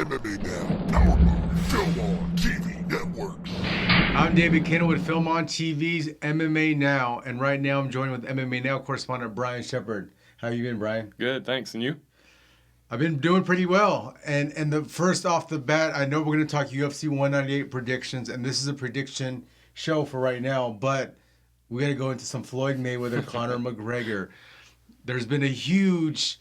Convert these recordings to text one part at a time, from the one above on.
MMA Now, powered by Film On TV Network. I'm David Kennel with Film On TV's MMA Now, and right now I'm joined with MMA Now correspondent Brian Shepard. How you been, Brian? Good, thanks. And you? I've been doing pretty well. And the first off the bat, I know we're going to talk UFC 198 predictions, and this is a prediction show for right now, but we got to go into some Floyd Mayweather, Conor McGregor. There's been a huge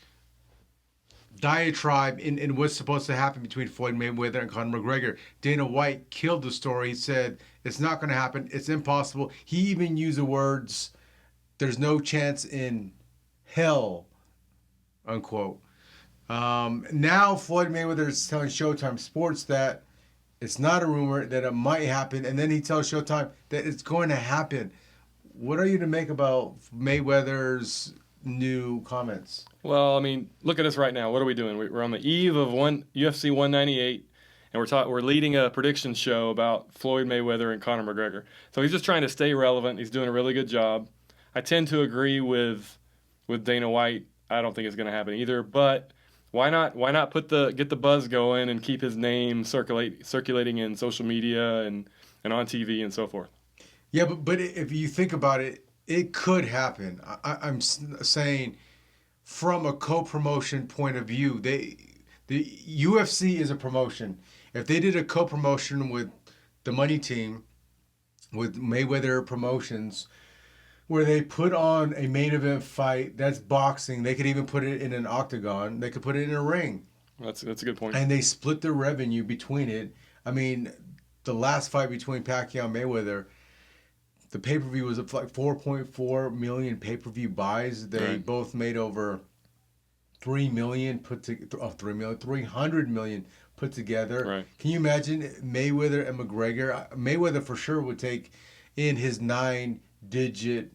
diatribe in what's supposed to happen between Floyd Mayweather and Conor McGregor. Dana White killed the story. He said it's not going to happen. It's impossible. He even used the words, "There's no chance in hell," unquote. Now Floyd Mayweather is telling Showtime Sports that it's not a rumor, that it might happen, and then he tells Showtime that it's going to happen. What are you to make about Mayweather's new comments? Well, I mean, look at us right now. What are we doing? We're on the eve of UFC 198, and we're leading a prediction show about Floyd Mayweather and Conor McGregor. So he's just trying to stay relevant. He's doing a really good job. I tend to agree with Dana White. I don't think it's going to happen either. But why not get the buzz going and keep his name circulating in social media and on TV and so forth? Yeah, but if you think about it, it could happen. I'm saying, from a co-promotion point of view, the UFC is a promotion. If they did a co-promotion with the Money Team, with Mayweather Promotions, where they put on a main event fight that's boxing, they could even put it in an octagon. They could put it in a ring. That's a good point. And they split the revenue between it. I mean, the last fight between Pacquiao and Mayweather, the pay-per-view was like 4.4 million pay-per-view buys. They both made over 300 million put together. Right. Can you imagine Mayweather and McGregor? Mayweather for sure would take in his 9-digit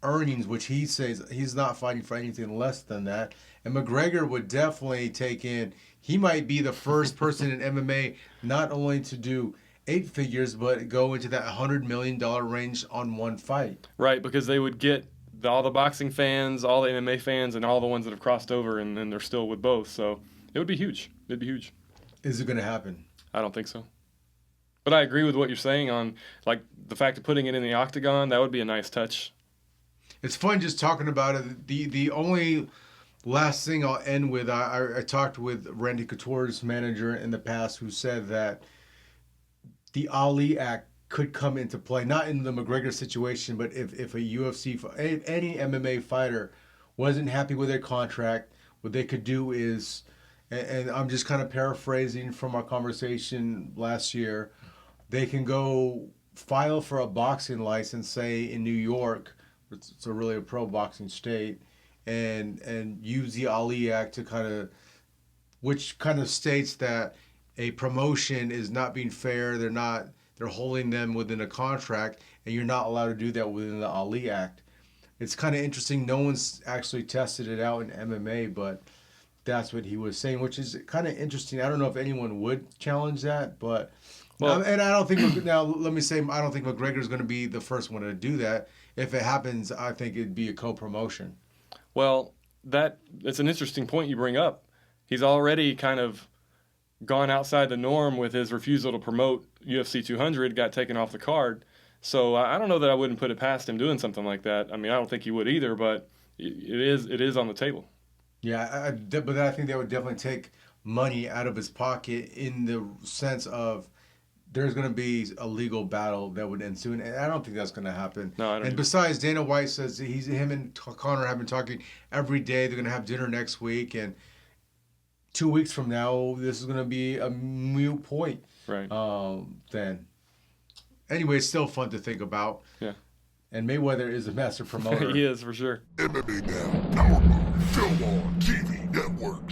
earnings, which he says he's not fighting for anything less than that. And McGregor would definitely take in, he might be the first person in MMA not only to do 8 figures, but go into that $100 million range on one fight. Right, because they would get all the boxing fans, all the MMA fans, and all the ones that have crossed over, and they're still with both. So it would be huge. It'd be huge. Is it going to happen? I don't think so. But I agree with what you're saying on, like, the fact of putting it in the octagon. That would be a nice touch. It's fun just talking about it. The only last thing I'll end with, I talked with Randy Couture's manager in the past who said that the Ali Act could come into play, not in the McGregor situation, but if a UFC, any MMA fighter wasn't happy with their contract, what they could do is, and I'm just kind of paraphrasing from our conversation last year, they can go file for a boxing license, say in New York, it's a really a pro boxing state, and use the Ali Act to which kind of states that a promotion is not being fair. They're holding them within a contract, and you're not allowed to do that within the Ali Act. It's kind of interesting. No one's actually tested it out in MMA, but that's what he was saying, which is kind of interesting. I don't know if anyone would challenge that, but and I don't think now. Let me say, I don't think McGregor's going to be the first one to do that. If it happens, I think it'd be a co-promotion. Well, that's an interesting point you bring up. He's already kind of gone outside the norm with his refusal to promote UFC 200, got taken off the card. So I don't know that I wouldn't put it past him doing something like that. I mean, I don't think he would either, but it is on the table. Yeah, but I think that would definitely take money out of his pocket in the sense of there's going to be a legal battle that would ensue, and I don't think that's going to happen. No, I don't. And besides, Dana White says him and Conor have been talking every day. They're going to have dinner next week, and 2 weeks from now, this is going to be a moot point. Right. Then. Anyway, it's still fun to think about. Yeah. And Mayweather is a master promoter. He is, for sure. MMA Now, powered by Film On TV Network.